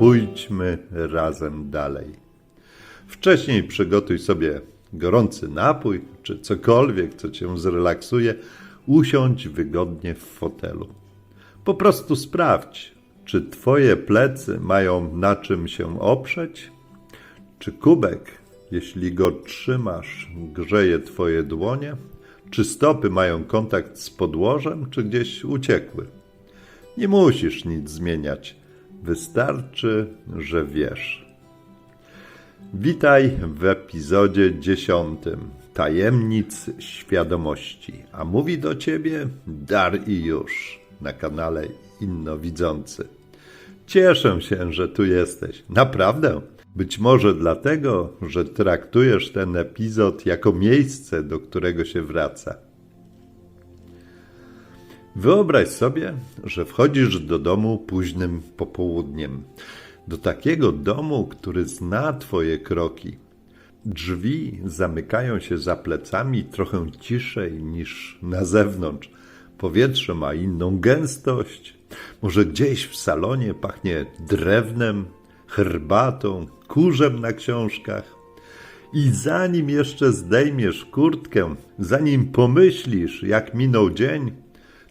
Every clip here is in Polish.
pójdźmy razem dalej. Wcześniej przygotuj sobie gorący napój, czy cokolwiek, co cię zrelaksuje. Usiądź wygodnie w fotelu. Po prostu sprawdź, czy twoje plecy mają na czym się oprzeć, czy kubek, jeśli go trzymasz, grzeje twoje dłonie, czy stopy mają kontakt z podłożem, czy gdzieś uciekły. Nie musisz nic zmieniać, wystarczy, że wiesz. Witaj w epizodzie 10. Tajemnic świadomości. A mówi do ciebie Dar i już na kanale Innowidzący. Cieszę się, że tu jesteś. Naprawdę. Być może dlatego, że traktujesz ten epizod jako miejsce, do którego się wraca. Wyobraź sobie, że wchodzisz do domu późnym popołudniem. Do takiego domu, który zna twoje kroki. Drzwi zamykają się za plecami trochę ciszej niż na zewnątrz. Powietrze ma inną gęstość. Może gdzieś w salonie pachnie drewnem, herbatą, kurzem na książkach. I zanim jeszcze zdejmiesz kurtkę, zanim pomyślisz, jak minął dzień,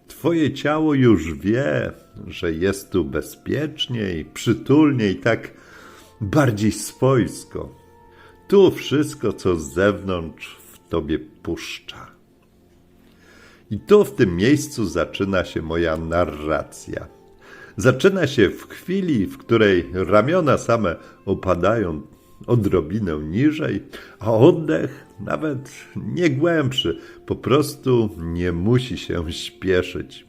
twoje ciało już wie, że jest tu bezpieczniej, przytulniej, tak bardziej swojsko. Tu wszystko, co z zewnątrz, w tobie puszcza. I tu w tym miejscu zaczyna się moja narracja. Zaczyna się w chwili, w której ramiona same opadają odrobinę niżej, a oddech nawet nie głębszy, po prostu nie musi się śpieszyć.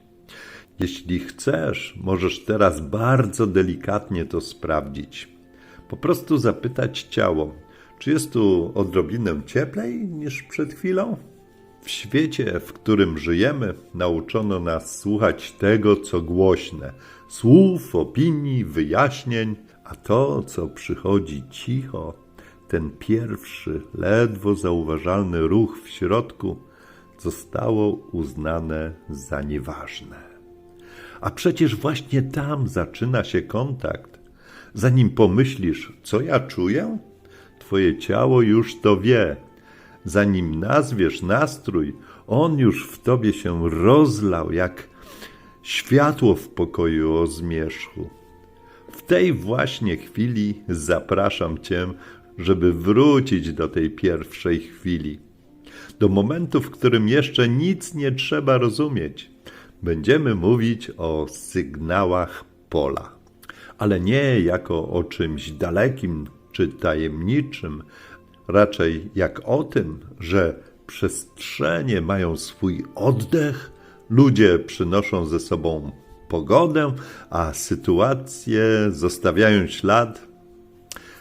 Jeśli chcesz, możesz teraz bardzo delikatnie to sprawdzić. Po prostu zapytać ciało, czy jest tu odrobinę cieplej niż przed chwilą? W świecie, w którym żyjemy, nauczono nas słuchać tego, co głośne, słów, opinii, wyjaśnień, a to, co przychodzi cicho, ten pierwszy, ledwo zauważalny ruch w środku, zostało uznane za nieważne. A przecież właśnie tam zaczyna się kontakt. Zanim pomyślisz, co ja czuję, twoje ciało już to wie. Zanim nazwiesz nastrój, on już w tobie się rozlał, jak światło w pokoju o zmierzchu. W tej właśnie chwili zapraszam cię, żeby wrócić do tej pierwszej chwili. Do momentu, w którym jeszcze nic nie trzeba rozumieć. Będziemy mówić o sygnałach pola. Ale nie jako o czymś dalekim czy tajemniczym, raczej jak o tym, że przestrzenie mają swój oddech, ludzie przynoszą ze sobą pogodę, a sytuacje zostawiają ślad,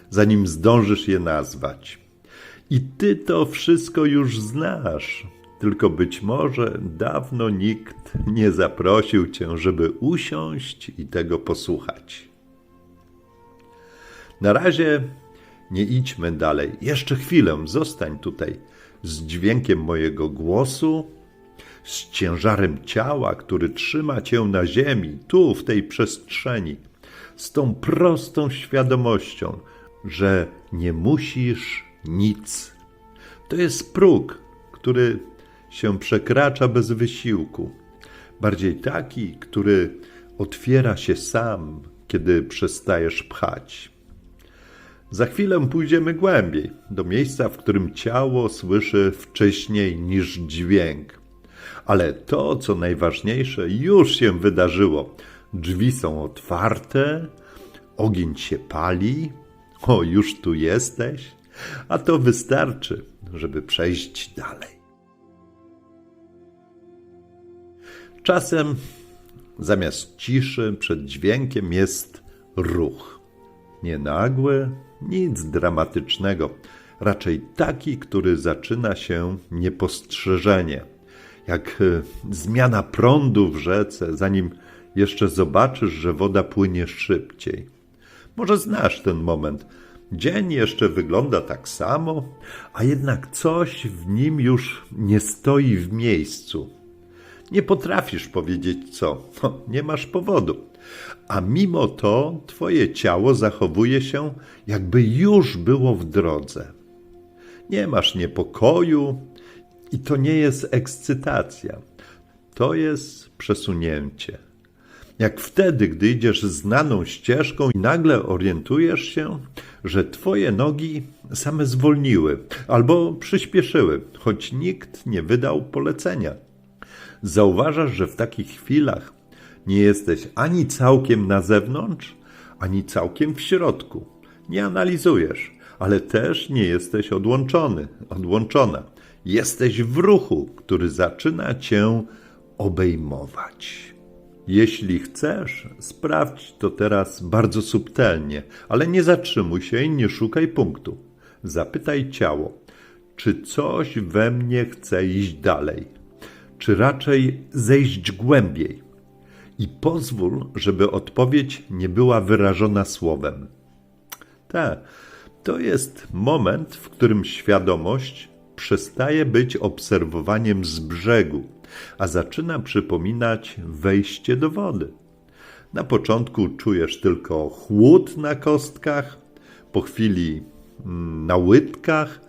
zanim zdążysz je nazwać. I ty to wszystko już znasz, tylko być może dawno nikt nie zaprosił cię, żeby usiąść i tego posłuchać. Na razie nie idźmy dalej. Jeszcze chwilę, zostań tutaj z dźwiękiem mojego głosu, z ciężarem ciała, który trzyma cię na ziemi, tu, w tej przestrzeni, z tą prostą świadomością, że nie musisz nic. To jest próg, który się przekracza bez wysiłku. Bardziej taki, który otwiera się sam, kiedy przestajesz pchać. Za chwilę pójdziemy głębiej, do miejsca, w którym ciało słyszy wcześniej niż dźwięk. Ale to, co najważniejsze, już się wydarzyło. Drzwi są otwarte, ogień się pali. O, już tu jesteś. A to wystarczy, żeby przejść dalej. Czasem zamiast ciszy przed dźwiękiem jest ruch. Nie nagły, nic dramatycznego. Raczej taki, który zaczyna się niepostrzeżenie. Jak zmiana prądu w rzece, zanim jeszcze zobaczysz, że woda płynie szybciej. Może znasz ten moment. Dzień jeszcze wygląda tak samo, a jednak coś w nim już nie stoi w miejscu. Nie potrafisz powiedzieć co, nie masz powodu. A mimo to twoje ciało zachowuje się, jakby już było w drodze. Nie masz niepokoju i to nie jest ekscytacja. To jest przesunięcie. Jak wtedy, gdy idziesz znaną ścieżką i nagle orientujesz się, że twoje nogi same zwolniły albo przyspieszyły, choć nikt nie wydał polecenia. Zauważasz, że w takich chwilach nie jesteś ani całkiem na zewnątrz, ani całkiem w środku. Nie analizujesz, ale też nie jesteś odłączona. Jesteś w ruchu, który zaczyna cię obejmować. Jeśli chcesz, sprawdź to teraz bardzo subtelnie, ale nie zatrzymuj się i nie szukaj punktu. Zapytaj ciało, czy coś we mnie chce iść dalej, czy raczej zejść głębiej. I pozwól, żeby odpowiedź nie była wyrażona słowem. To jest moment, w którym świadomość przestaje być obserwowaniem z brzegu, a zaczyna przypominać wejście do wody. Na początku czujesz tylko chłód na kostkach, po chwili na łydkach,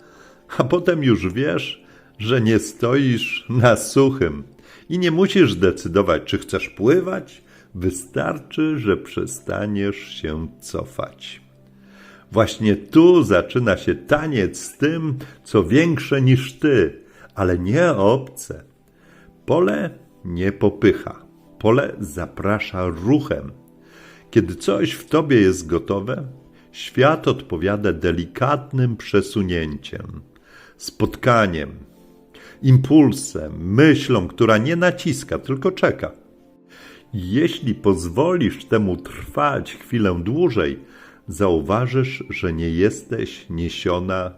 a potem już wiesz, że nie stoisz na suchym i nie musisz decydować, czy chcesz pływać. Wystarczy, że przestaniesz się cofać. Właśnie tu zaczyna się taniec z tym, co większe niż ty, ale nie obce. Pole nie popycha, pole zaprasza ruchem. Kiedy coś w tobie jest gotowe, świat odpowiada delikatnym przesunięciem, spotkaniem, impulsem, myślą, która nie naciska, tylko czeka. Jeśli pozwolisz temu trwać chwilę dłużej, zauważysz, że nie jesteś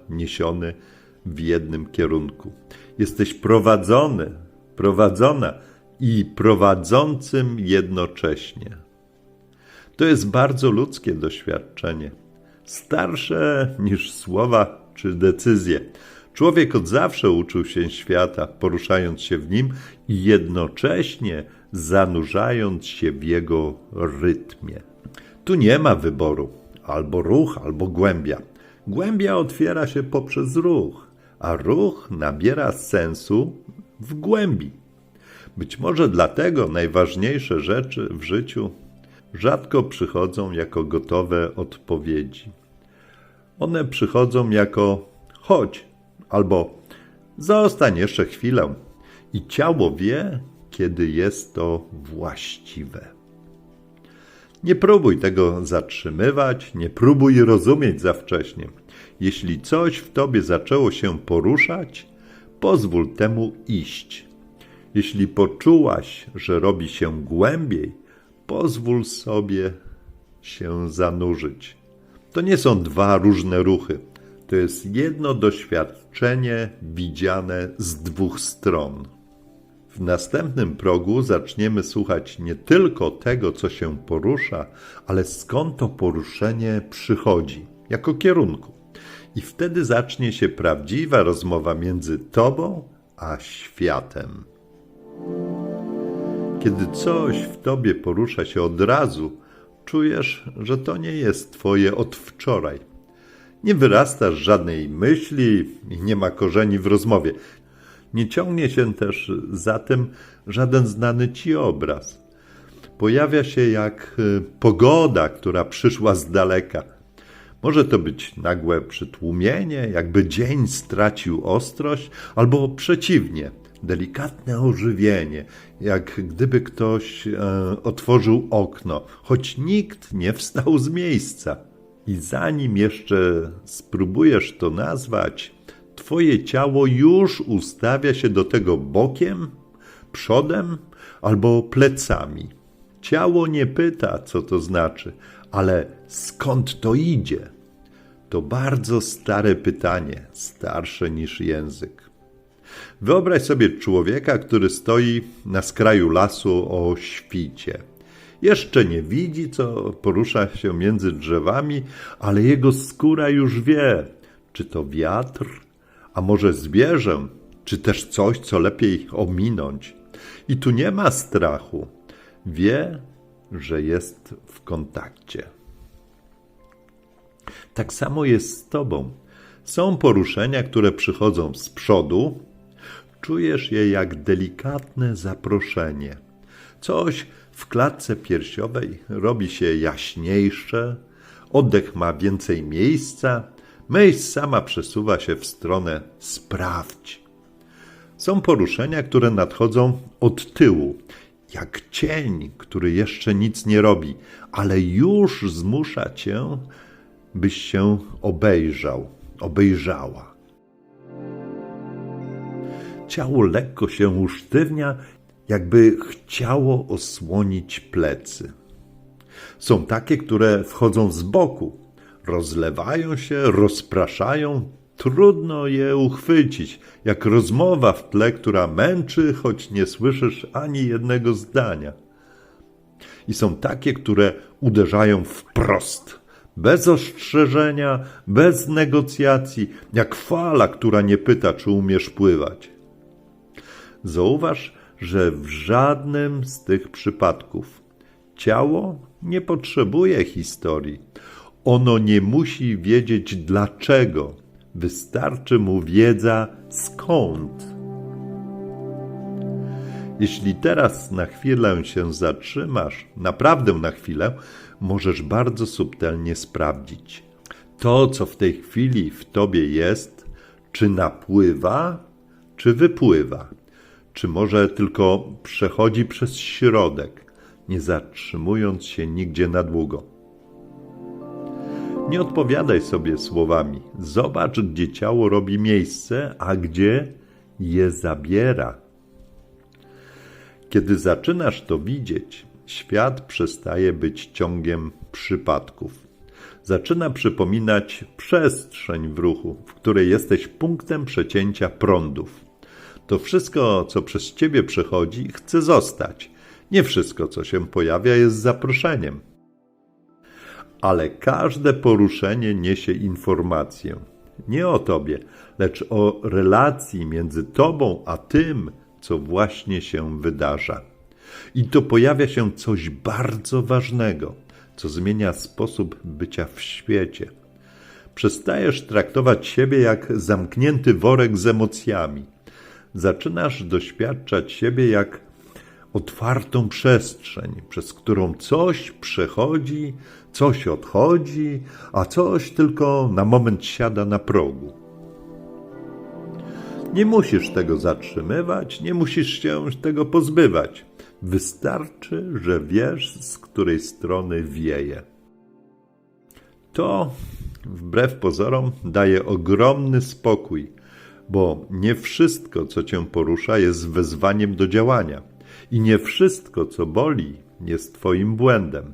niesiony w jednym kierunku. Jesteś prowadzona i prowadzącym jednocześnie. To jest bardzo ludzkie doświadczenie, starsze niż słowa czy decyzje. Człowiek od zawsze uczył się świata, poruszając się w nim i jednocześnie zanurzając się w jego rytmie. Tu nie ma wyboru, albo ruch, albo głębia. Głębia otwiera się poprzez ruch, a ruch nabiera sensu w głębi. Być może dlatego najważniejsze rzeczy w życiu rzadko przychodzą jako gotowe odpowiedzi. One przychodzą jako chodź, albo zostań jeszcze chwilę i ciało wie, kiedy jest to właściwe. Nie próbuj tego zatrzymywać, nie próbuj rozumieć za wcześnie. Jeśli coś w tobie zaczęło się poruszać, pozwól temu iść. Jeśli poczułaś, że robi się głębiej, pozwól sobie się zanurzyć. To nie są dwa różne ruchy. To jest jedno doświadczenie widziane z dwóch stron. W następnym progu zaczniemy słuchać nie tylko tego, co się porusza, ale skąd to poruszenie przychodzi, jako kierunku. I wtedy zacznie się prawdziwa rozmowa między tobą a światem. Kiedy coś w tobie porusza się od razu, czujesz, że to nie jest twoje od wczoraj. Nie wyrasta z żadnej myśli i nie ma korzeni w rozmowie. Nie ciągnie się też za tym żaden znany ci obraz. Pojawia się jak pogoda, która przyszła z daleka. Może to być nagłe przytłumienie, jakby dzień stracił ostrość, albo przeciwnie, delikatne ożywienie, jak gdyby ktoś otworzył okno, choć nikt nie wstał z miejsca. I zanim jeszcze spróbujesz to nazwać, twoje ciało już ustawia się do tego bokiem, przodem albo plecami. Ciało nie pyta, co to znaczy, ale skąd to idzie? To bardzo stare pytanie, starsze niż język. Wyobraź sobie człowieka, który stoi na skraju lasu o świcie. Jeszcze nie widzi, co porusza się między drzewami, ale jego skóra już wie, czy to wiatr, a może zwierzę, czy też coś, co lepiej ominąć. I tu nie ma strachu. Wie, że jest w kontakcie. Tak samo jest z tobą. Są poruszenia, które przychodzą z przodu. Czujesz je jak delikatne zaproszenie. Coś w klatce piersiowej robi się jaśniejsze, oddech ma więcej miejsca, myśl sama przesuwa się w stronę sprawdź. Są poruszenia, które nadchodzą od tyłu, jak cień, który jeszcze nic nie robi, ale już zmusza cię, byś się obejrzała. Ciało lekko się usztywnia, jakby chciało osłonić plecy. Są takie, które wchodzą z boku, rozlewają się, rozpraszają, trudno je uchwycić, jak rozmowa w tle, która męczy, choć nie słyszysz ani jednego zdania. I są takie, które uderzają wprost, bez ostrzeżenia, bez negocjacji, jak fala, która nie pyta, czy umiesz pływać. Zauważ, że w żadnym z tych przypadków ciało nie potrzebuje historii. Ono nie musi wiedzieć dlaczego. Wystarczy mu wiedza skąd. Jeśli teraz na chwilę się zatrzymasz, naprawdę na chwilę, możesz bardzo subtelnie sprawdzić. To, co w tej chwili w tobie jest, czy napływa, czy wypływa. Czy może tylko przechodzi przez środek, nie zatrzymując się nigdzie na długo. Nie odpowiadaj sobie słowami. Zobacz, gdzie ciało robi miejsce, a gdzie je zabiera. Kiedy zaczynasz to widzieć, świat przestaje być ciągiem przypadków. Zaczyna przypominać przestrzeń w ruchu, w której jesteś punktem przecięcia prądów. To wszystko, co przez ciebie przechodzi, chce zostać. Nie wszystko, co się pojawia, jest zaproszeniem. Ale każde poruszenie niesie informację. Nie o tobie, lecz o relacji między tobą a tym, co właśnie się wydarza. I to pojawia się coś bardzo ważnego, co zmienia sposób bycia w świecie. Przestajesz traktować siebie jak zamknięty worek z emocjami. Zaczynasz doświadczać siebie jak otwartą przestrzeń, przez którą coś przechodzi, coś odchodzi, a coś tylko na moment siada na progu. Nie musisz tego zatrzymywać, nie musisz się tego pozbywać. Wystarczy, że wiesz, z której strony wieje. To, wbrew pozorom, daje ogromny spokój, bo nie wszystko, co cię porusza, jest wezwaniem do działania i nie wszystko, co boli, jest twoim błędem.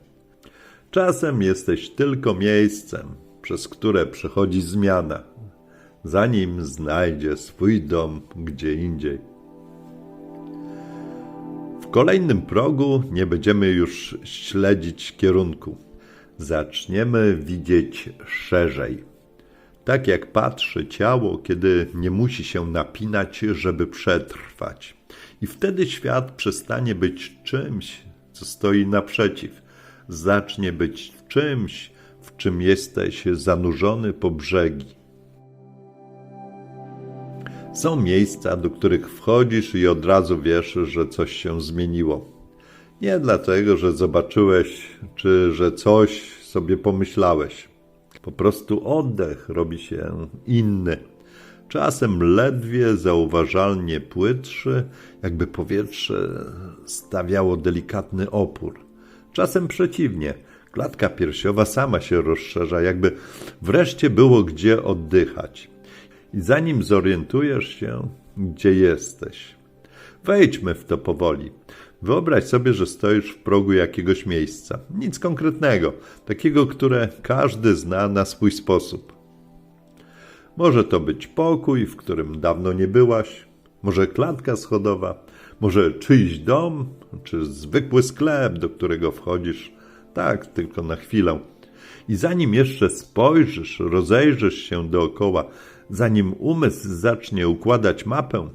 Czasem jesteś tylko miejscem, przez które przechodzi zmiana, zanim znajdzie swój dom gdzie indziej. W kolejnym progu nie będziemy już śledzić kierunku. Zaczniemy widzieć szerzej. Tak jak patrzy ciało, kiedy nie musi się napinać, żeby przetrwać. I wtedy świat przestanie być czymś, co stoi naprzeciw. Zacznie być czymś, w czym jesteś zanurzony po brzegi. Są miejsca, do których wchodzisz i od razu wiesz, że coś się zmieniło. Nie dlatego, że zobaczyłeś, czy że coś sobie pomyślałeś. Po prostu oddech robi się inny. Czasem ledwie zauważalnie płytszy, jakby powietrze stawiało delikatny opór. Czasem przeciwnie, klatka piersiowa sama się rozszerza, jakby wreszcie było gdzie oddychać. I zanim zorientujesz się, gdzie jesteś. Wejdźmy w to powoli. Wyobraź sobie, że stoisz w progu jakiegoś miejsca. Nic konkretnego, takiego, które każdy zna na swój sposób. Może to być pokój, w którym dawno nie byłaś, może klatka schodowa, może czyjś dom, czy zwykły sklep, do którego wchodzisz, tak, tylko na chwilę. I zanim jeszcze spojrzysz, rozejrzysz się dookoła, zanim umysł zacznie układać mapę,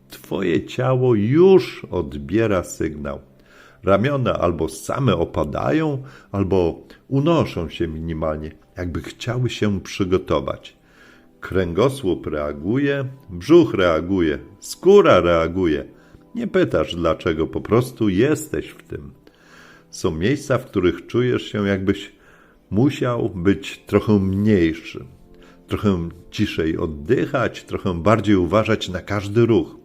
twoje ciało już odbiera sygnał. Ramiona albo same opadają, albo unoszą się minimalnie, jakby chciały się przygotować. Kręgosłup reaguje, brzuch reaguje, skóra reaguje. Nie pytasz dlaczego, po prostu jesteś w tym. Są miejsca, w których czujesz się, jakbyś musiał być trochę mniejszy, trochę ciszej oddychać, trochę bardziej uważać na każdy ruch.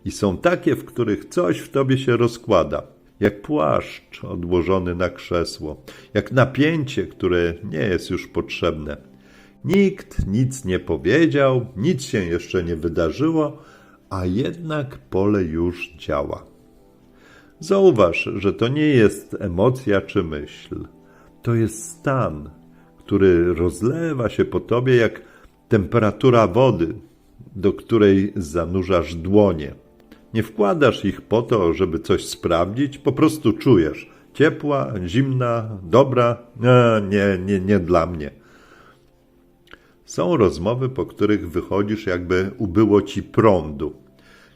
I są takie, w których coś w tobie się rozkłada, jak płaszcz odłożony na krzesło, jak napięcie, które nie jest już potrzebne. Nikt nic nie powiedział, nic się jeszcze nie wydarzyło, a jednak pole już działa. Zauważ, że to nie jest emocja czy myśl. To jest stan, który rozlewa się po tobie jak temperatura wody, do której zanurzasz dłonie. Nie wkładasz ich po to, żeby coś sprawdzić, po prostu czujesz. Ciepła, zimna, dobra, nie dla mnie. Są rozmowy, po których wychodzisz, jakby ubyło ci prądu.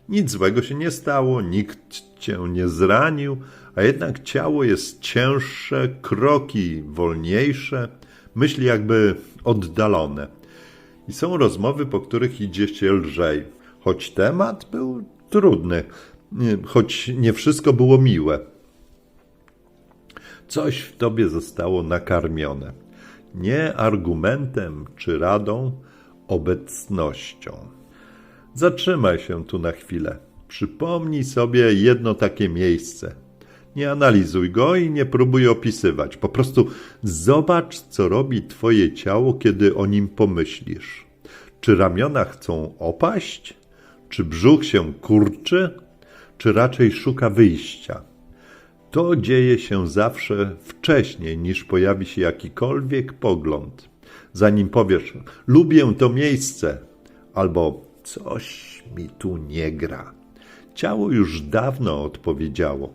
Nic złego się nie stało, nikt cię nie zranił, a jednak ciało jest cięższe, kroki wolniejsze, myśli jakby oddalone. I są rozmowy, po których idzie się lżej, choć temat był trudny, choć nie wszystko było miłe. Coś w tobie zostało nakarmione. Nie argumentem czy radą, obecnością. Zatrzymaj się tu na chwilę. Przypomnij sobie jedno takie miejsce. Nie analizuj go i nie próbuj opisywać. Po prostu zobacz, co robi twoje ciało, kiedy o nim pomyślisz. Czy ramiona chcą opaść? Czy brzuch się kurczy? Czy raczej szuka wyjścia? To dzieje się zawsze wcześniej, niż pojawi się jakikolwiek pogląd. Zanim powiesz, lubię to miejsce, albo coś mi tu nie gra. Ciało już dawno odpowiedziało.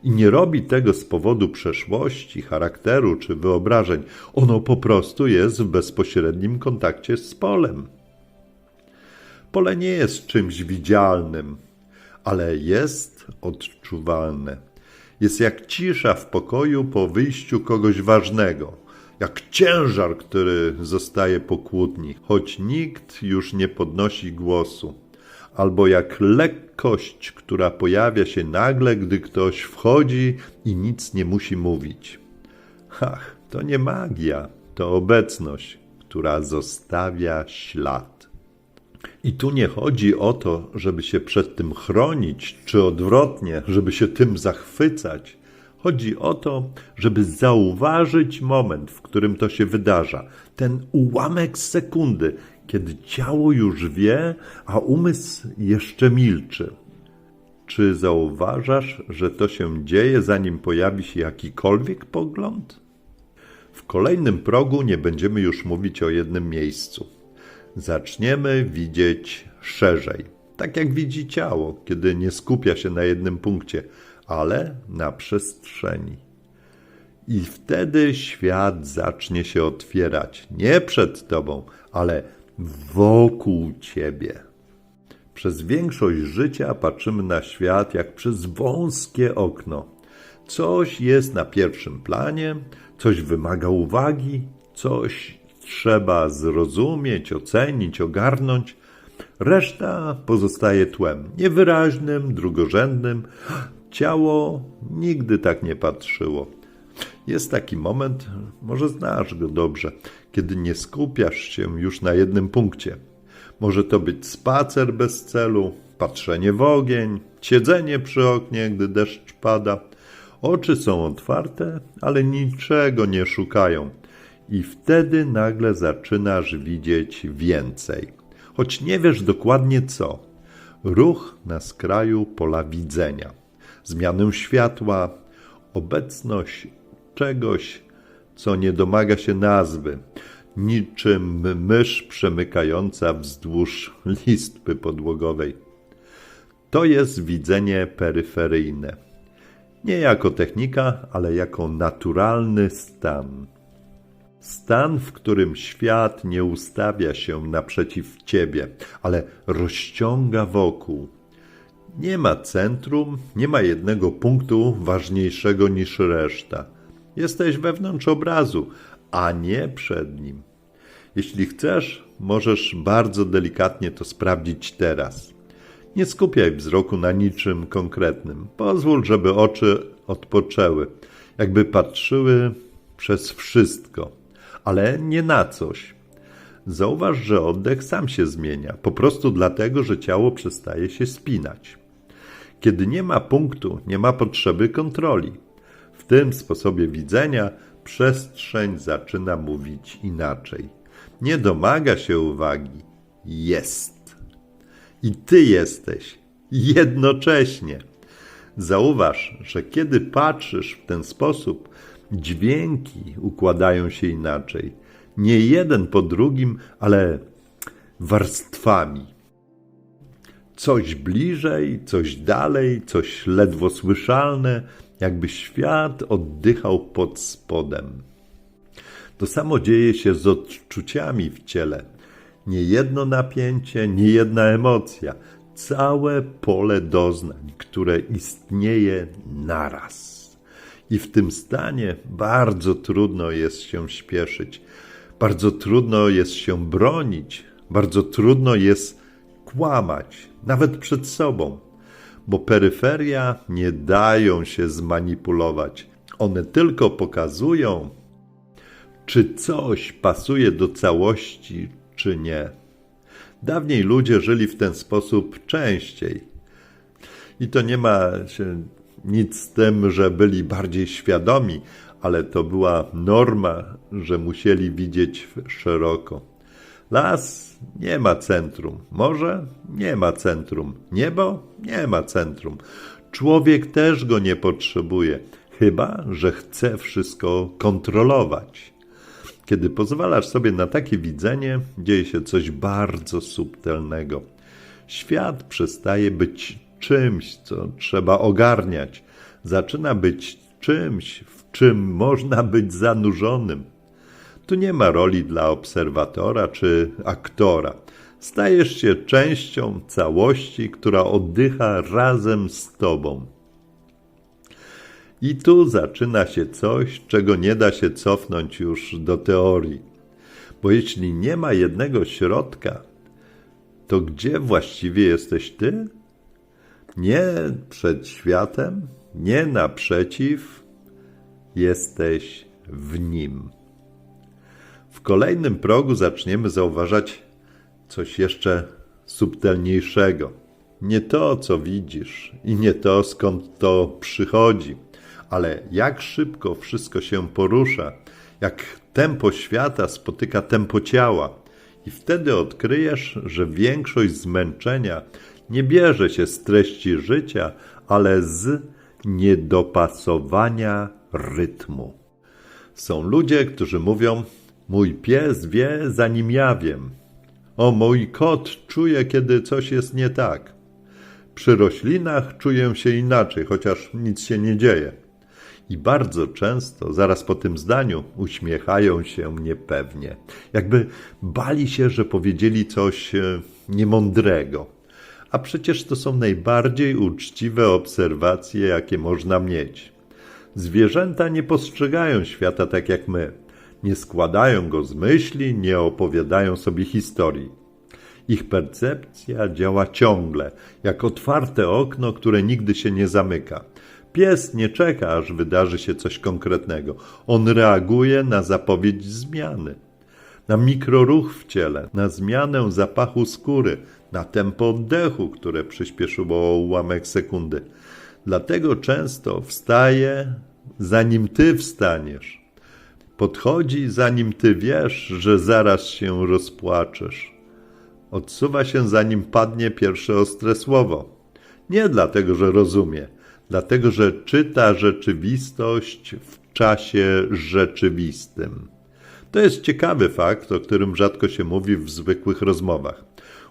I nie robi tego z powodu przeszłości, charakteru czy wyobrażeń. Ono po prostu jest w bezpośrednim kontakcie z polem. Pole nie jest czymś widzialnym, ale jest odczuwalne. Jest jak cisza w pokoju po wyjściu kogoś ważnego, jak ciężar, który zostaje po kłótni, choć nikt już nie podnosi głosu, albo jak lekkość, która pojawia się nagle, gdy ktoś wchodzi i nic nie musi mówić. Ach, to nie magia, to obecność, która zostawia ślad. I tu nie chodzi o to, żeby się przed tym chronić, czy odwrotnie, żeby się tym zachwycać. Chodzi o to, żeby zauważyć moment, w którym to się wydarza. Ten ułamek sekundy, kiedy ciało już wie, a umysł jeszcze milczy. Czy zauważasz, że to się dzieje, zanim pojawi się jakikolwiek pogląd? W kolejnym progu nie będziemy już mówić o jednym miejscu. Zaczniemy widzieć szerzej, tak jak widzi ciało, kiedy nie skupia się na jednym punkcie, ale na przestrzeni. I wtedy świat zacznie się otwierać, nie przed tobą, ale wokół ciebie. Przez większość życia patrzymy na świat jak przez wąskie okno. Coś jest na pierwszym planie, coś wymaga uwagi, coś trzeba zrozumieć, ocenić, ogarnąć. Reszta pozostaje tłem, niewyraźnym, drugorzędnym. Ciało nigdy tak nie patrzyło. Jest taki moment, może znasz go dobrze, kiedy nie skupiasz się już na jednym punkcie. Może to być spacer bez celu, patrzenie w ogień, siedzenie przy oknie, gdy deszcz pada. Oczy są otwarte, ale niczego nie szukają. I wtedy nagle zaczynasz widzieć więcej. Choć nie wiesz dokładnie co. Ruch na skraju pola widzenia. Zmianę światła, obecność czegoś, co nie domaga się nazwy, niczym mysz przemykająca wzdłuż listwy podłogowej. To jest widzenie peryferyjne. Nie jako technika, ale jako naturalny stan. Stan, w którym świat nie ustawia się naprzeciw ciebie, ale rozciąga wokół. Nie ma centrum, nie ma jednego punktu ważniejszego niż reszta. Jesteś wewnątrz obrazu, a nie przed nim. Jeśli chcesz, możesz bardzo delikatnie to sprawdzić teraz. Nie skupiaj wzroku na niczym konkretnym. Pozwól, żeby oczy odpoczęły, jakby patrzyły przez wszystko, ale nie na coś. Zauważ, że oddech sam się zmienia, po prostu dlatego, że ciało przestaje się spinać. Kiedy nie ma punktu, nie ma potrzeby kontroli. W tym sposobie widzenia przestrzeń zaczyna mówić inaczej. Nie domaga się uwagi, jest. I ty jesteś jednocześnie. Zauważ, że kiedy patrzysz w ten sposób, dźwięki układają się inaczej. Nie jeden po drugim, ale warstwami. Coś bliżej, coś dalej, coś ledwo słyszalne, jakby świat oddychał pod spodem. To samo dzieje się z odczuciami w ciele. Nie jedno napięcie, nie jedna emocja. Całe pole doznań, które istnieje naraz. I w tym stanie bardzo trudno jest się śpieszyć. Bardzo trudno jest się bronić. Bardzo trudno jest kłamać, nawet przed sobą. Bo peryferia nie dają się zmanipulować. One tylko pokazują, czy coś pasuje do całości, czy nie. Dawniej ludzie żyli w ten sposób częściej. I to nie ma się nic z tym, że byli bardziej świadomi, ale to była norma, że musieli widzieć szeroko. Las nie ma centrum, morze nie ma centrum, niebo nie ma centrum. Człowiek też go nie potrzebuje, chyba że chce wszystko kontrolować. Kiedy pozwalasz sobie na takie widzenie, dzieje się coś bardzo subtelnego. Świat przestaje być czymś, co trzeba ogarniać. Zaczyna być czymś, w czym można być zanurzonym. Tu nie ma roli dla obserwatora czy aktora. Stajesz się częścią całości, która oddycha razem z tobą. I tu zaczyna się coś, czego nie da się cofnąć już do teorii. Bo jeśli nie ma jednego środka, to gdzie właściwie jesteś ty? Nie przed światem, nie naprzeciw, jesteś w nim. W kolejnym progu zaczniemy zauważać coś jeszcze subtelniejszego. Nie to, co widzisz i nie to, skąd to przychodzi, ale jak szybko wszystko się porusza, jak tempo świata spotyka tempo ciała. I wtedy odkryjesz, że większość zmęczenia nie bierze się z treści życia, ale z niedopasowania rytmu. Są ludzie, którzy mówią: mój pies wie, zanim ja wiem. O, mój kot czuje, kiedy coś jest nie tak. Przy roślinach czuję się inaczej, chociaż nic się nie dzieje. I bardzo często, zaraz po tym zdaniu, uśmiechają się niepewnie. Jakby bali się, że powiedzieli coś niemądrego. A przecież to są najbardziej uczciwe obserwacje, jakie można mieć. Zwierzęta nie postrzegają świata tak jak my. Nie składają go z myśli, nie opowiadają sobie historii. Ich percepcja działa ciągle, jak otwarte okno, które nigdy się nie zamyka. Pies nie czeka, aż wydarzy się coś konkretnego. On reaguje na zapowiedź zmiany, na mikroruch w ciele, na zmianę zapachu skóry, na tempo oddechu, które przyspieszyło o ułamek sekundy. Dlatego często wstaje, zanim ty wstaniesz. Podchodzi, zanim ty wiesz, że zaraz się rozpłaczesz. Odsuwa się, zanim padnie pierwsze ostre słowo. Nie dlatego, że rozumie, dlatego, że czyta rzeczywistość w czasie rzeczywistym. To jest ciekawy fakt, o którym rzadko się mówi w zwykłych rozmowach.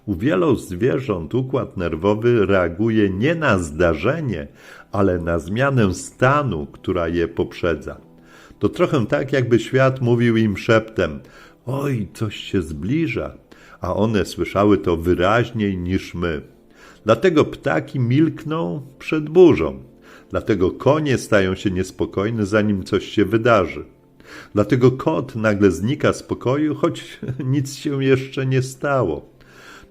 U wielu zwierząt układ nerwowy reaguje nie na zdarzenie, ale na zmianę stanu, która je poprzedza. To trochę tak, jakby świat mówił im szeptem: oj, coś się zbliża, a one słyszały to wyraźniej niż my. Dlatego ptaki milkną przed burzą. Dlatego konie stają się niespokojne, zanim coś się wydarzy. Dlatego kot nagle znika z pokoju, choć nic się jeszcze nie stało.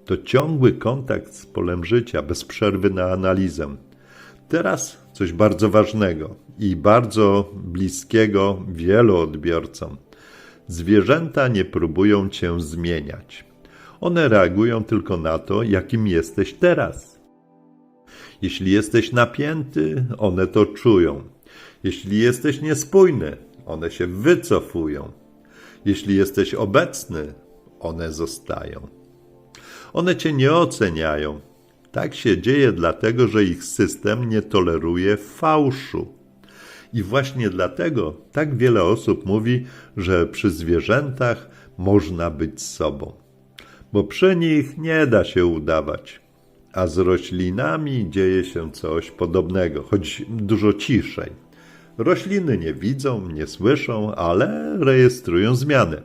To ciągły kontakt z polem życia, bez przerwy na analizę. Teraz coś bardzo ważnego i bardzo bliskiego wielu odbiorcom. Zwierzęta nie próbują cię zmieniać. One reagują tylko na to, jakim jesteś teraz. Jeśli jesteś napięty, one to czują. Jeśli jesteś niespójny, one się wycofują. Jeśli jesteś obecny, one zostają. One cię nie oceniają. Tak się dzieje dlatego, że ich system nie toleruje fałszu. I właśnie dlatego tak wiele osób mówi, że przy zwierzętach można być sobą. Bo przy nich nie da się udawać. A z roślinami dzieje się coś podobnego, choć dużo ciszej. Rośliny nie widzą, nie słyszą, ale rejestrują zmiany.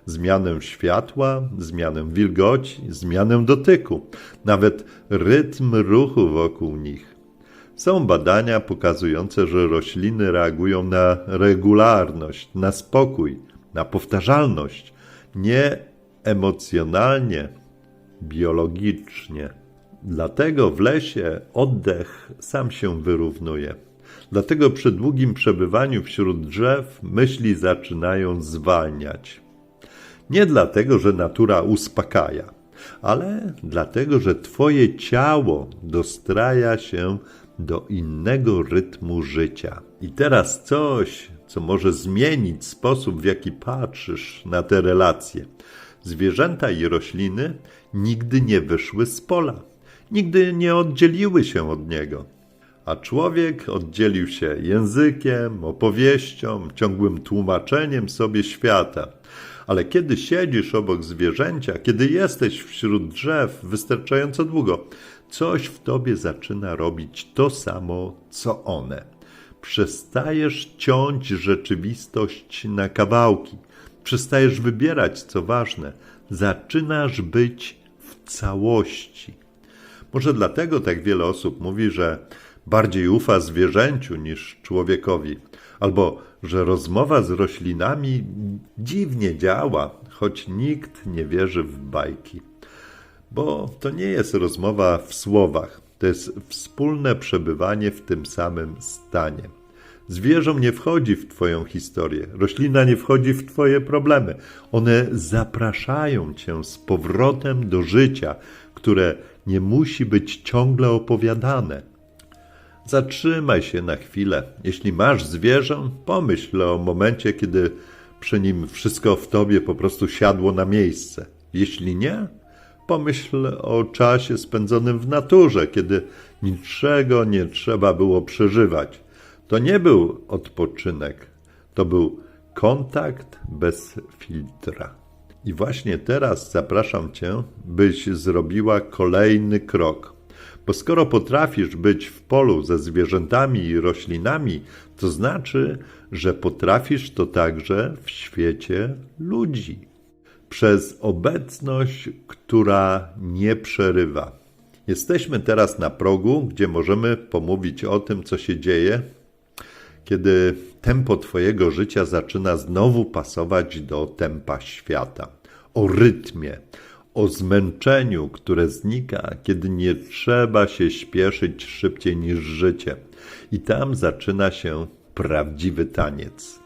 Zmianę światła, zmianę wilgoci, zmianę dotyku, nawet rytm ruchu wokół nich. Są badania pokazujące, że rośliny reagują na regularność, na spokój, na powtarzalność, nie emocjonalnie, biologicznie. Dlatego w lesie oddech sam się wyrównuje. Dlatego przy długim przebywaniu wśród drzew myśli zaczynają zwalniać. Nie dlatego, że natura uspokaja, ale dlatego, że twoje ciało dostraja się do innego rytmu życia. I teraz coś, co może zmienić sposób, w jaki patrzysz na te relacje. Zwierzęta i rośliny nigdy nie wyszły z pola, nigdy nie oddzieliły się od niego. A człowiek oddzielił się językiem, opowieścią, ciągłym tłumaczeniem sobie świata. Ale kiedy siedzisz obok zwierzęcia, kiedy jesteś wśród drzew wystarczająco długo, coś w tobie zaczyna robić to samo, co one. Przestajesz ciąć rzeczywistość na kawałki. Przestajesz wybierać, co ważne. Zaczynasz być w całości. Może dlatego tak wiele osób mówi, że bardziej ufa zwierzęciu niż człowiekowi, albo że rozmowa z roślinami dziwnie działa, choć nikt nie wierzy w bajki. Bo to nie jest rozmowa w słowach, to jest wspólne przebywanie w tym samym stanie. Zwierzę nie wchodzi w twoją historię, roślina nie wchodzi w twoje problemy. One zapraszają cię z powrotem do życia, które nie musi być ciągle opowiadane. Zatrzymaj się na chwilę. Jeśli masz zwierzę, pomyśl o momencie, kiedy przy nim wszystko w tobie po prostu siadło na miejsce. Jeśli nie, pomyśl o czasie spędzonym w naturze, kiedy niczego nie trzeba było przeżywać. To nie był odpoczynek, to był kontakt bez filtra. I właśnie teraz zapraszam cię, byś zrobiła kolejny krok. Bo skoro potrafisz być w polu ze zwierzętami i roślinami, to znaczy, że potrafisz to także w świecie ludzi. Przez obecność, która nie przerywa. Jesteśmy teraz na progu, gdzie możemy pomówić o tym, co się dzieje, kiedy tempo twojego życia zaczyna znowu pasować do tempa świata. O rytmie, o zmęczeniu, które znika, kiedy nie trzeba się śpieszyć szybciej niż życie. I tam zaczyna się prawdziwy taniec.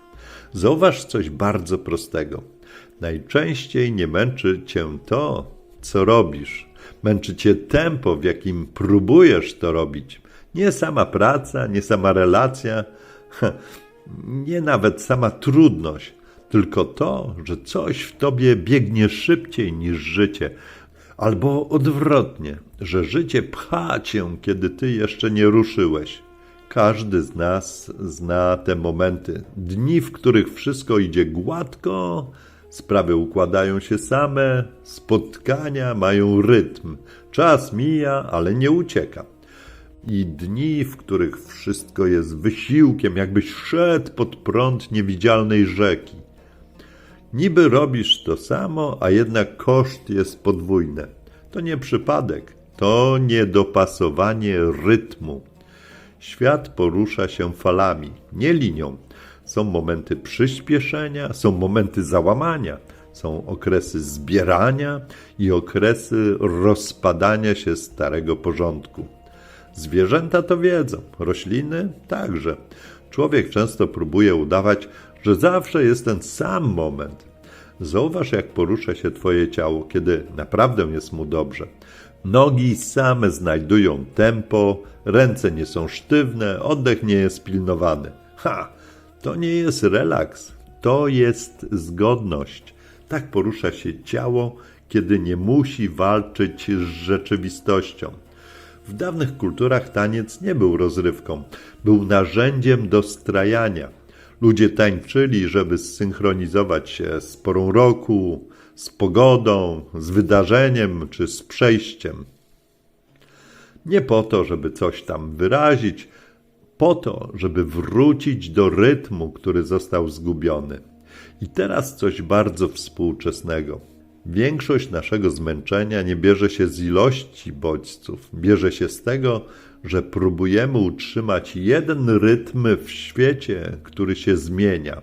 Zauważ coś bardzo prostego. Najczęściej nie męczy cię to, co robisz. Męczy cię tempo, w jakim próbujesz to robić. Nie sama praca, nie sama relacja, nie nawet sama trudność, tylko to, że coś w tobie biegnie szybciej niż życie, albo odwrotnie, że życie pcha cię, kiedy ty jeszcze nie ruszyłeś. Każdy z nas zna te momenty, dni, w których wszystko idzie gładko, sprawy układają się same, spotkania mają rytm, czas mija, ale nie ucieka. I dni, w których wszystko jest wysiłkiem, jakbyś szedł pod prąd niewidzialnej rzeki. Niby robisz to samo, a jednak koszt jest podwójny. To nie przypadek. To niedopasowanie rytmu. Świat porusza się falami, nie linią. Są momenty przyspieszenia, są momenty załamania, są okresy zbierania i okresy rozpadania się starego porządku. Zwierzęta to wiedzą, rośliny także. Człowiek często próbuje udawać, że zawsze jest ten sam moment. Zauważ, jak porusza się twoje ciało, kiedy naprawdę jest mu dobrze. Nogi same znajdują tempo, ręce nie są sztywne, oddech nie jest pilnowany. To nie jest relaks, to jest zgodność. Tak porusza się ciało, kiedy nie musi walczyć z rzeczywistością. W dawnych kulturach taniec nie był rozrywką, był narzędziem do strajania. Ludzie tańczyli, żeby zsynchronizować się z porą roku, z pogodą, z wydarzeniem czy z przejściem. Nie po to, żeby coś tam wyrazić, po to, żeby wrócić do rytmu, który został zgubiony. I teraz coś bardzo współczesnego. Większość naszego zmęczenia nie bierze się z ilości bodźców, bierze się z tego, że próbujemy utrzymać jeden rytm w świecie, który się zmienia.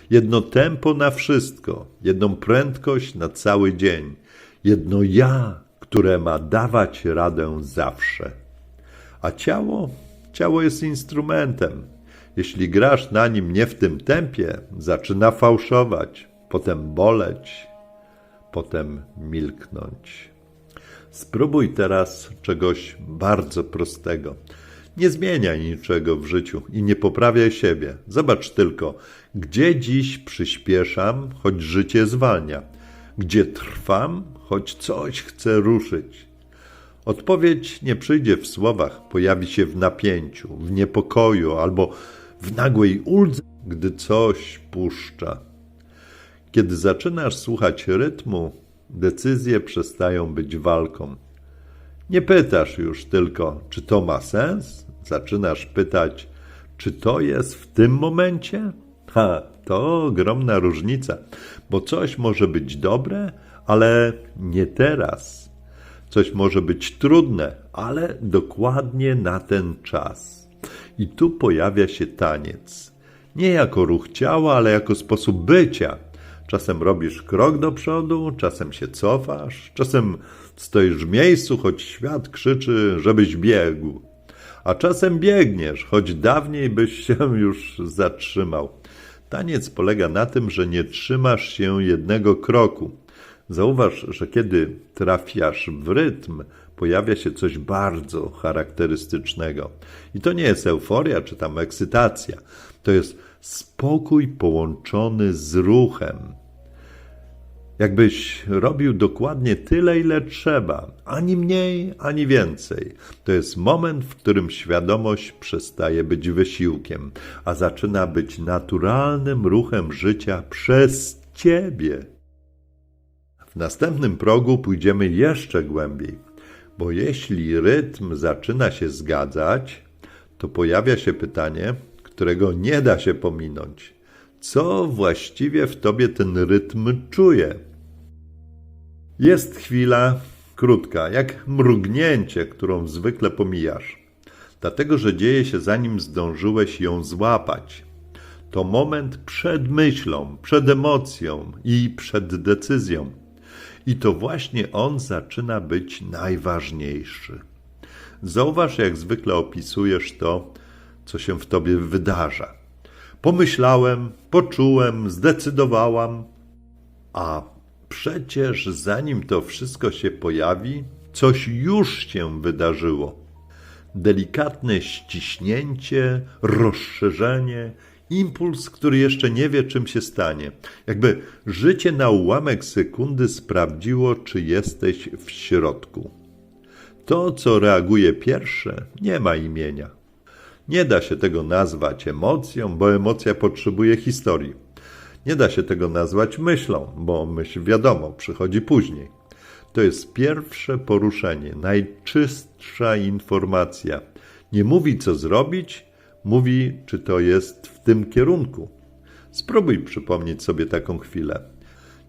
Jedno tempo na wszystko, jedną prędkość na cały dzień, jedno ja, które ma dawać radę zawsze. A ciało jest instrumentem. Jeśli grasz na nim nie w tym tempie, zaczyna fałszować, potem boleć, potem milknąć. Spróbuj teraz czegoś bardzo prostego. Nie zmieniaj niczego w życiu i nie poprawiaj siebie. Zobacz tylko, gdzie dziś przyspieszam, choć życie zwalnia. Gdzie trwam, choć coś chcę ruszyć. Odpowiedź nie przyjdzie w słowach, pojawi się w napięciu, w niepokoju albo w nagłej uldze, gdy coś puszcza. Kiedy zaczynasz słuchać rytmu, decyzje przestają być walką. Nie pytasz już tylko, czy to ma sens? Zaczynasz pytać, czy to jest w tym momencie? To ogromna różnica, bo coś może być dobre, ale nie teraz. Coś może być trudne, ale dokładnie na ten czas. I tu pojawia się taniec. Nie jako ruch ciała, ale jako sposób bycia. Czasem robisz krok do przodu, czasem się cofasz, czasem stoisz w miejscu, choć świat krzyczy, żebyś biegł. A czasem biegniesz, choć dawniej byś się już zatrzymał. Taniec polega na tym, że nie trzymasz się jednego kroku. Zauważ, że kiedy trafiasz w rytm, pojawia się coś bardzo charakterystycznego. I to nie jest euforia czy tam ekscytacja. To jest spokój połączony z ruchem. Jakbyś robił dokładnie tyle, ile trzeba, ani mniej, ani więcej. To jest moment, w którym świadomość przestaje być wysiłkiem, a zaczyna być naturalnym ruchem życia przez ciebie. W następnym progu pójdziemy jeszcze głębiej, bo jeśli rytm zaczyna się zgadzać, to pojawia się pytanie, którego nie da się pominąć. Co właściwie w tobie ten rytm czuje? Jest chwila krótka, jak mrugnięcie, którą zwykle pomijasz, dlatego że dzieje się zanim zdążyłeś ją złapać. To moment przed myślą, przed emocją i przed decyzją. I to właśnie on zaczyna być najważniejszy. Zauważ, jak zwykle opisujesz to, co się w tobie wydarza. Pomyślałem, poczułem, zdecydowałam, a przecież zanim to wszystko się pojawi, coś już się wydarzyło. Delikatne ściśnięcie, rozszerzenie, impuls, który jeszcze nie wie, czym się stanie. Jakby życie na ułamek sekundy sprawdziło, czy jesteś w środku. To, co reaguje pierwsze, nie ma imienia. Nie da się tego nazwać emocją, bo emocja potrzebuje historii. Nie da się tego nazwać myślą, bo myśl, wiadomo, przychodzi później. To jest pierwsze poruszenie, najczystsza informacja. Nie mówi, co zrobić, mówi, czy to jest w tym kierunku. Spróbuj przypomnieć sobie taką chwilę.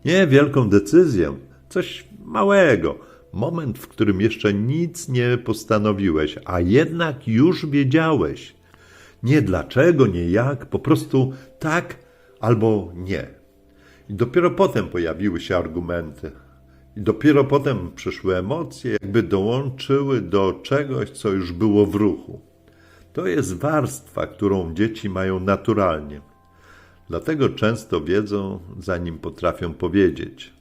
Nie wielką decyzję, coś małego. Moment, w którym jeszcze nic nie postanowiłeś, a jednak już wiedziałeś. Nie dlaczego, nie jak, po prostu tak albo nie. I dopiero potem pojawiły się argumenty. I dopiero potem przyszły emocje, jakby dołączyły do czegoś, co już było w ruchu. To jest warstwa, którą dzieci mają naturalnie. Dlatego często wiedzą, zanim potrafią powiedzieć.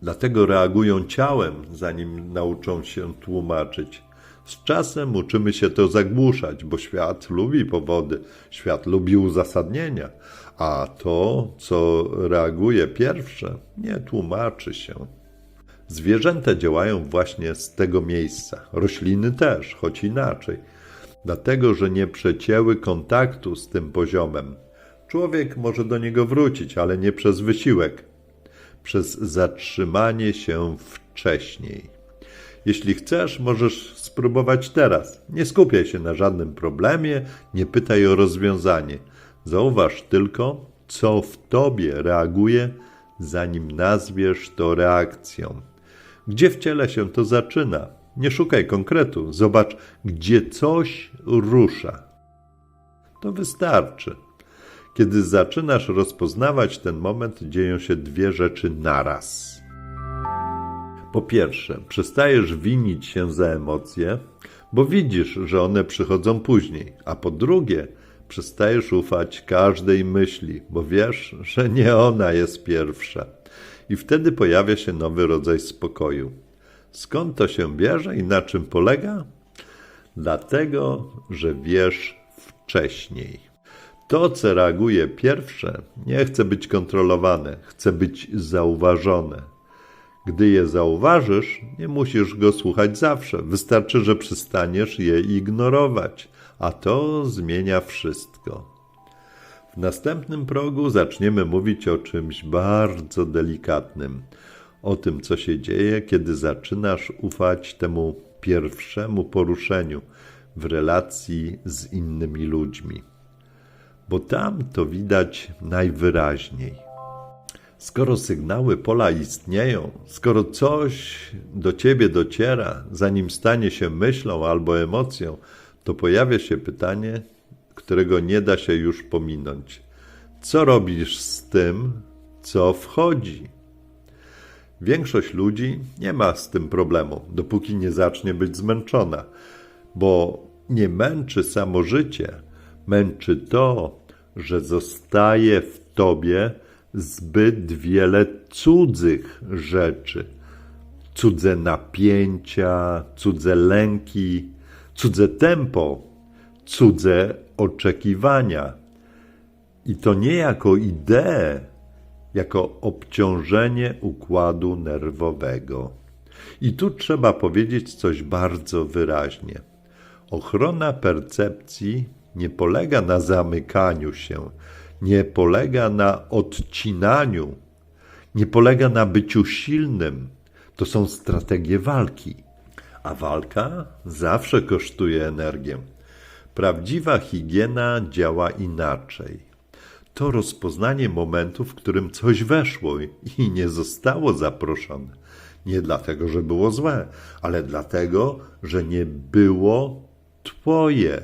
Dlatego reagują ciałem, zanim nauczą się tłumaczyć. Z czasem uczymy się to zagłuszać, bo świat lubi powody, świat lubi uzasadnienia, a to, co reaguje pierwsze, nie tłumaczy się. Zwierzęta działają właśnie z tego miejsca, rośliny też, choć inaczej, dlatego, że nie przecięły kontaktu z tym poziomem. Człowiek może do niego wrócić, ale nie przez wysiłek, przez zatrzymanie się wcześniej. Jeśli chcesz, możesz spróbować teraz. Nie skupiaj się na żadnym problemie, nie pytaj o rozwiązanie. Zauważ tylko, co w tobie reaguje, zanim nazwiesz to reakcją. Gdzie w ciele się to zaczyna? Nie szukaj konkretu. Zobacz, gdzie coś rusza. To wystarczy. Kiedy zaczynasz rozpoznawać ten moment, dzieją się dwie rzeczy naraz. Po pierwsze, przestajesz winić się za emocje, bo widzisz, że one przychodzą później. A po drugie, przestajesz ufać każdej myśli, bo wiesz, że nie ona jest pierwsza. I wtedy pojawia się nowy rodzaj spokoju. Skąd to się bierze i na czym polega? Dlatego, że wiesz wcześniej. To, co reaguje pierwsze, nie chce być kontrolowane, chce być zauważone. Gdy je zauważysz, nie musisz go słuchać zawsze. Wystarczy, że przestaniesz je ignorować, a to zmienia wszystko. W następnym progu zaczniemy mówić o czymś bardzo delikatnym. O tym, co się dzieje, kiedy zaczynasz ufać temu pierwszemu poruszeniu w relacji z innymi ludźmi. Bo tam to widać najwyraźniej. Skoro sygnały pola istnieją, skoro coś do ciebie dociera, zanim stanie się myślą albo emocją, to pojawia się pytanie, którego nie da się już pominąć. Co robisz z tym, co wchodzi? Większość ludzi nie ma z tym problemu, dopóki nie zacznie być zmęczona, bo nie męczy samo życie, męczy to, że zostaje w tobie zbyt wiele cudzych rzeczy. Cudze napięcia, cudze lęki, cudze tempo, cudze oczekiwania. I to nie jako ideę, jako obciążenie układu nerwowego. I tu trzeba powiedzieć coś bardzo wyraźnie. Ochrona percepcji nie polega na zamykaniu się, nie polega na odcinaniu, nie polega na byciu silnym. To są strategie walki, a walka zawsze kosztuje energię. Prawdziwa higiena działa inaczej. To rozpoznanie momentu, w którym coś weszło i nie zostało zaproszone. Nie dlatego, że było złe, ale dlatego, że nie było twoje.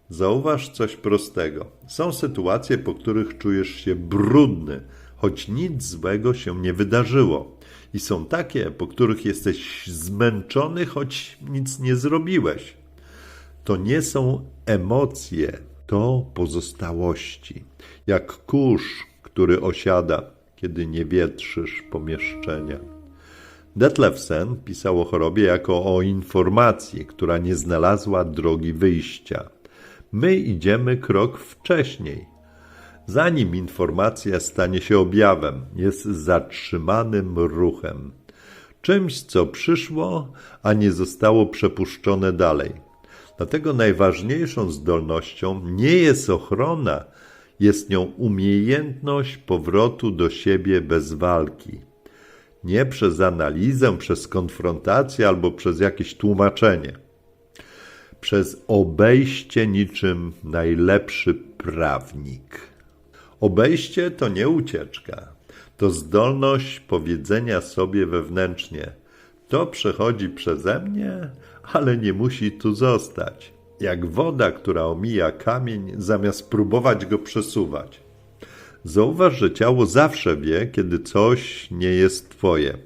Zauważ coś prostego. Są sytuacje, po których czujesz się brudny, choć nic złego się nie wydarzyło. I są takie, po których jesteś zmęczony, choć nic nie zrobiłeś. To nie są emocje, to pozostałości. Jak kurz, który osiada, kiedy nie wietrzysz pomieszczenia. Detlefsen pisał o chorobie jako o informacji, która nie znalazła drogi wyjścia. My idziemy krok wcześniej. Zanim informacja stanie się objawem, jest zatrzymanym ruchem. Czymś, co przyszło, a nie zostało przepuszczone dalej. Dlatego najważniejszą zdolnością nie jest ochrona, jest nią umiejętność powrotu do siebie bez walki. Nie przez analizę, przez konfrontację albo przez jakieś tłumaczenie. Przez obejście niczym najlepszy prawnik. Obejście to nie ucieczka. To zdolność powiedzenia sobie wewnętrznie: To przechodzi przeze mnie, ale nie musi tu zostać. Jak woda, która omija kamień, zamiast próbować go przesuwać. Zauważ, że ciało zawsze wie, kiedy coś nie jest twoje.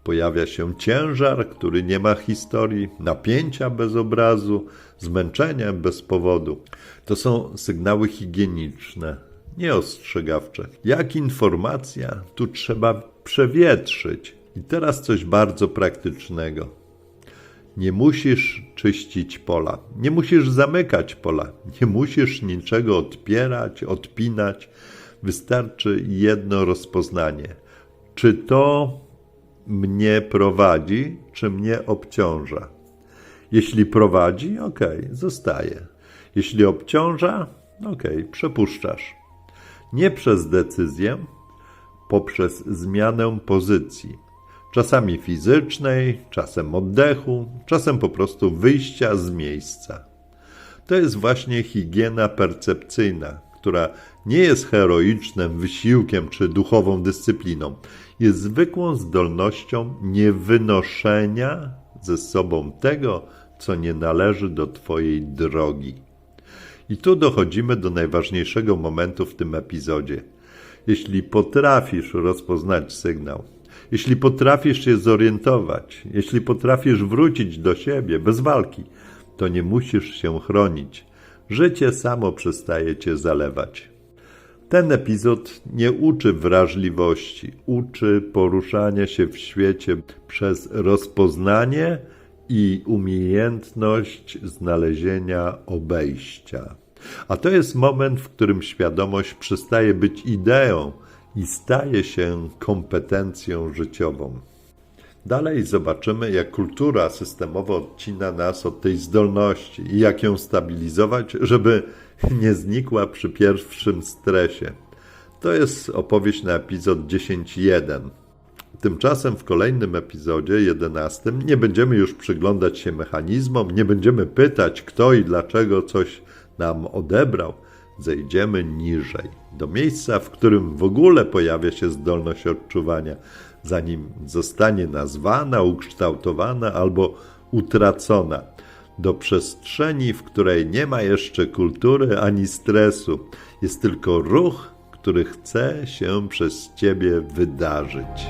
Pojawia się ciężar, który nie ma historii, napięcia bez obrazu, zmęczenia bez powodu. To są sygnały higieniczne, nie ostrzegawcze. Jak informacja, tu trzeba przewietrzyć. I teraz coś bardzo praktycznego. Nie musisz czyścić pola, nie musisz zamykać pola, nie musisz niczego odpierać, odpinać. Wystarczy jedno rozpoznanie. Czy to mnie prowadzi, czy mnie obciąża? Jeśli prowadzi, zostaje. Jeśli obciąża, przepuszczasz. Nie przez decyzję, poprzez zmianę pozycji. Czasami fizycznej, czasem oddechu, czasem po prostu wyjścia z miejsca. To jest właśnie higiena percepcyjna, która nie jest heroicznym wysiłkiem czy duchową dyscypliną. Jest zwykłą zdolnością niewynoszenia ze sobą tego, co nie należy do twojej drogi. I tu dochodzimy do najważniejszego momentu w tym epizodzie. Jeśli potrafisz rozpoznać sygnał, jeśli potrafisz się zorientować, jeśli potrafisz wrócić do siebie bez walki, to nie musisz się chronić. Życie samo przestaje cię zalewać. Ten epizod nie uczy wrażliwości, uczy poruszania się w świecie przez rozpoznanie i umiejętność znalezienia obejścia. A to jest moment, w którym świadomość przestaje być ideą i staje się kompetencją życiową. Dalej zobaczymy, jak kultura systemowo odcina nas od tej zdolności i jak ją stabilizować, żeby nie znikła przy pierwszym stresie. To jest opowieść na epizod 10.1. Tymczasem w kolejnym epizodzie, 11, nie będziemy już przyglądać się mechanizmom, nie będziemy pytać, kto i dlaczego coś nam odebrał. Zejdziemy niżej, do miejsca, w którym w ogóle pojawia się zdolność odczuwania, zanim zostanie nazwana, ukształtowana albo utracona. Do przestrzeni, w której nie ma jeszcze kultury ani stresu. Jest tylko ruch, który chce się przez ciebie wydarzyć.